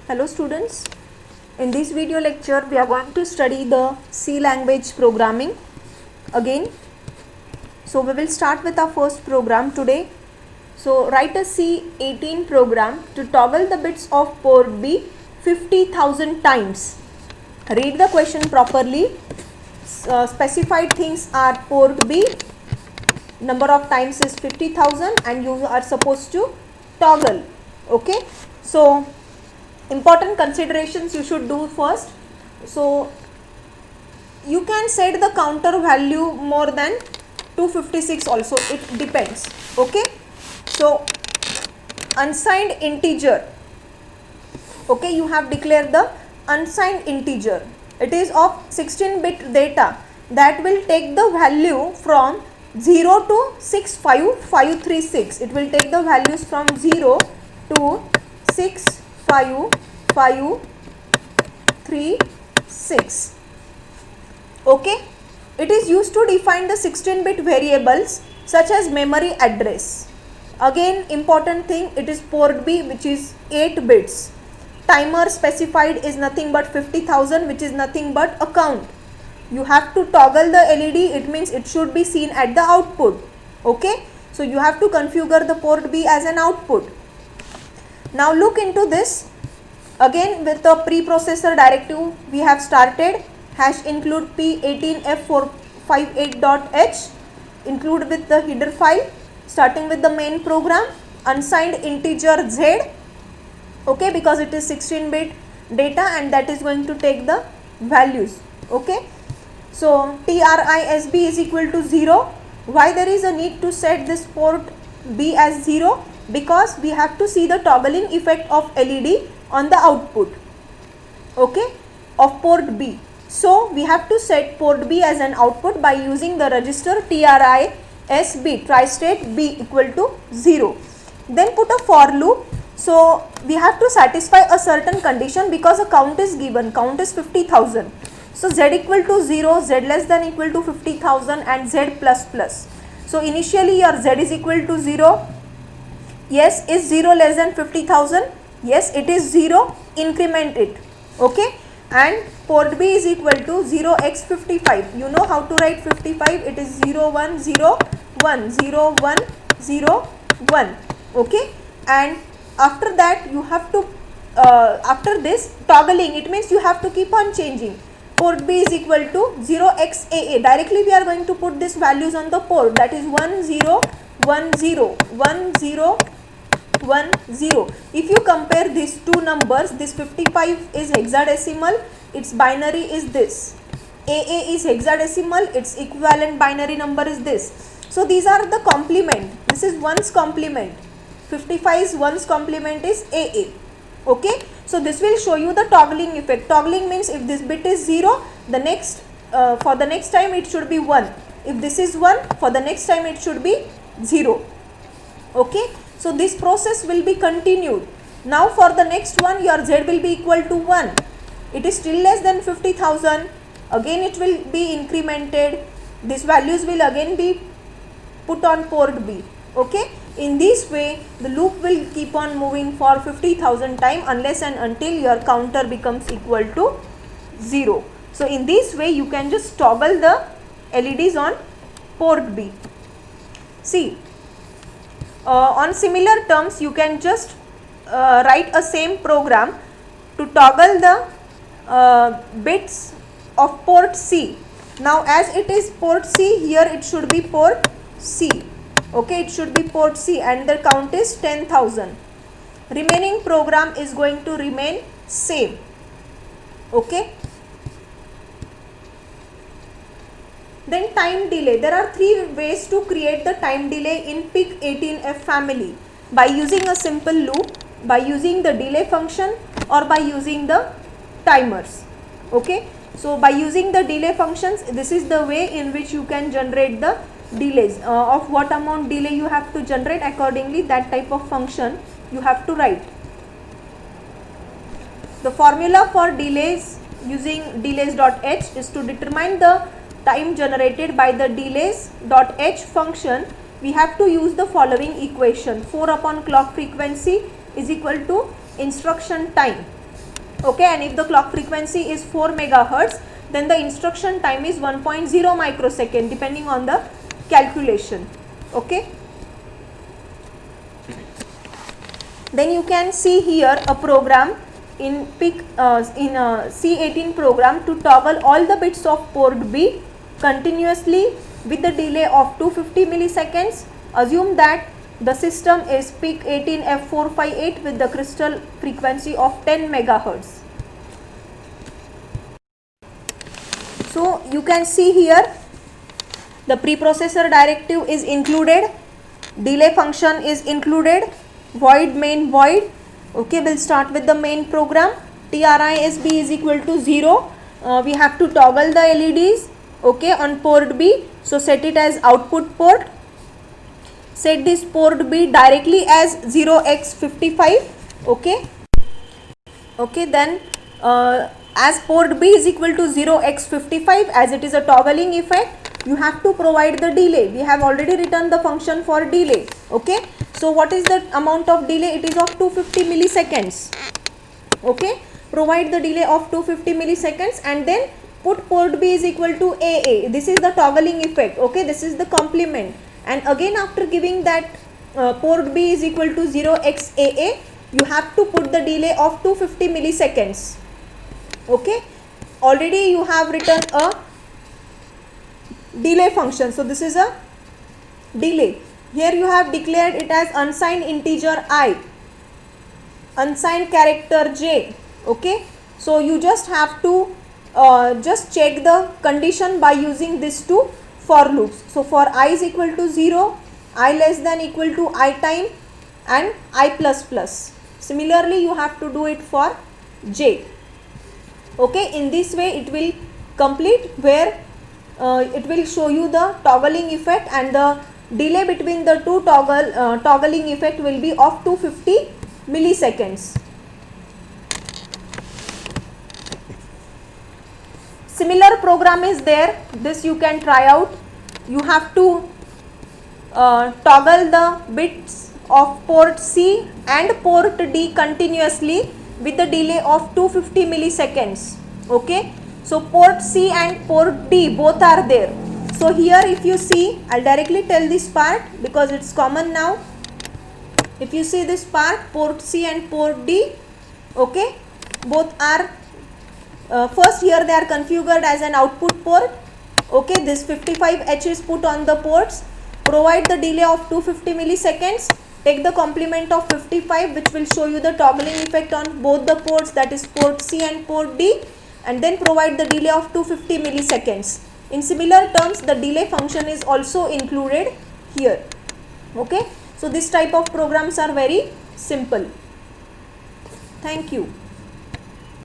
Hello students, in this video lecture we are going to study the C language programming again. So we will start with our first program today. So write a C18 program to toggle the bits of port B 50,000 times. Read the question properly. Specified things are port B, number of times is 50,000 and you are supposed to toggle. Okay, so important considerations you should do first. So you can set the counter value more than 256 also, it depends. Okay, so unsigned integer, okay, you have declared the unsigned integer. It is of 16-bit data that will take the value from 0 to 65536. It will take the values from 0 to 65536. Okay, it is used to define the 16-bit variables such as memory address. Again, important thing, it is port B, which is 8 bits. Timer specified is nothing but 50,000, which is nothing but a count. You have to toggle the LED, it means it should be seen at the output. Okay, so you have to configure the port B as an output. Now look into this. Again, with the preprocessor directive we have started. Hash include P18F458.h, include with the header file, starting with the main program, unsigned integer z, okay, because it is 16-bit data and that is going to take the values. Okay, so TRISB is equal to 0. Why there is a need to set this port B as 0? Because we have to see the toggling effect of LED on the output, okay, of port B. So we have to set port B as an output by using the register TRISB, tri-state B equal to 0. Then put a for loop. So we have to satisfy a certain condition because a count is given, count is 50,000. So z equal to 0, z less than equal to 50,000 and z plus plus. So initially your z is equal to 0. Yes, is 0 less than 50,000? Yes, it is 0, increment it. Okay, and port B is equal to 0x55. You know how to write 55, it is 0101, 0101. Okay, and after that you have to, after this toggling, it means you have to keep on changing. Port B is equal to 0xAA. Directly we are going to put these values on the port, that is 1010, 1010. If you compare these two numbers, this 55 is hexadecimal, its binary is this. AA is hexadecimal, its equivalent binary number is this. So these are the complement. This is ones complement. 55 is ones complement is AA. Okay, so this will show you the toggling effect. Toggling means if this bit is 0, the next for the next time it should be 1. If this is 1, for the next time it should be 0. Okay, so this process will be continued. Now for the next one, your z will be equal to 1. It is still less than 50,000. Again it will be incremented. These values will again be put on port B. Okay, in this way the loop will keep on moving for 50,000 times unless and until your counter becomes equal to 0. So in this way you can just toggle the LEDs on port B. See, on similar terms you can just write a same program to toggle the bits of port C. Now as it is port C, here it should be port C. Okay, it should be port C and the count is 10,000. Remaining program is going to remain same. Okay. Then time delay. There are 3 ways to create the time delay in PIC18F family: by using a simple loop, by using the delay function, or by using the timers. Okay, so by using the delay functions, this is the way in which you can generate the delays. Of what amount delay you have to generate, accordingly that type of function you have to write. The formula for delays using delays.h is to determine the time generated by the delays.h function. We have to use the following equation: 4 upon clock frequency is equal to instruction time. Okay, and if the clock frequency is 4 megahertz, then the instruction time is 1.0 microsecond depending on the calculation. Okay, then you can see here a program in C18 program to toggle all the bits of port B continuously with the delay of 250 milliseconds. Assume that the system is PIC 18F458 with the crystal frequency of 10 megahertz. So you can see here the preprocessor directive is included, delay function is included, void main void. Okay, we'll start with the main program. TRISB is equal to 0. We have to toggle the LEDs, okay, on port B. So set it as output port. Set this port B directly as 0x55. Okay. Okay, then as port B is equal to 0x55, as it is a toggling effect, you have to provide the delay. We have already written the function for delay. Okay, so what is the amount of delay? It is of 250 milliseconds. Okay, provide the delay of 250 milliseconds and then put port B is equal to AA. This is the toggling effect. Okay, this is the complement, and again after giving that port B is equal to 0xAA, you have to put the delay of 250 milliseconds. Okay, already you have written a delay function, so this is a delay. Here you have declared it as unsigned integer I, unsigned character j. Okay, so you just have to just check the condition by using these two for loops. So for I is equal to 0, I less than equal to I time, and I plus plus. Similarly you have to do it for j. Okay, in this way it will complete, where it will show you the toggling effect, and the delay between the two toggling effect will be of 250 milliseconds. Similar program is there, this you can try out. You have to toggle the bits of port C and port D continuously with the delay of 250 milliseconds. Okay, so port C and port D both are there. So here if you see, I'll directly tell this part because it's common now. If you see this part, port C and port D, okay, both are first here they are configured as an output port. Okay, this 55H is put on the ports. Provide the delay of 250 milliseconds. Take the complement of 55, which will show you the toggling effect on both the ports, that is port C and port D, and then provide the delay of 250 milliseconds. In similar terms, the delay function is also included here. Okay, so this type of programs are very simple. Thank you.